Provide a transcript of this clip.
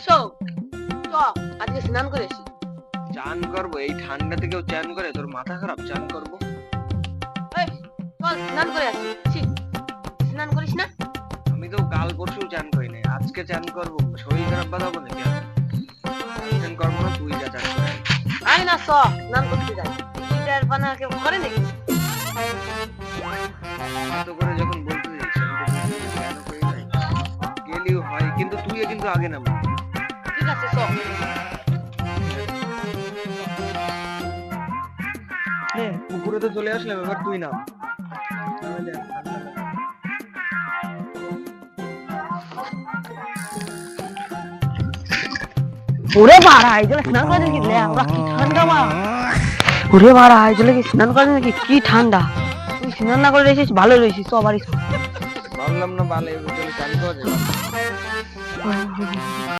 শোক চ আজকে স্নান করে আসি। চান করবো? এই ঠান্ডাতে কেউ চান করে? তোর মাথা খারাপ? চান করবো? এই চল স্নান করে আসি। ছি, স্নান করিস না? আমি তো কাল পরশু চান করি নাই, আজকে চান করবো? শরীর খারাপ বাঁধাবো নাকি? চান করবো না, তুই যা চান করে আয়। আয় না চ স্নান করতে যাই। এটার পানা কেউ করে নাকি? এত করে যখন বলতে যাচ্ছি আমি তো কেন করি নাই, গেলেও হয়, কিন্তু তুই কিন্তু আগে নাম। ঠিক আছে চ। পুকুরে তো চলে আসলাম, এবার তুই নাম। ওরে বাড়া আইজলে স্নান করে নাকি লে আমরা কি ঠান্ডা মা। ওরে বাড়া আইজলে কি স্নান করে নাকি? কি ঠান্ডা! তুই স্নান না করে রেছিস, ভালো রয়েছিস, চ বাড়ি চ। ভাবলাম না ভালো চান করা যাবে।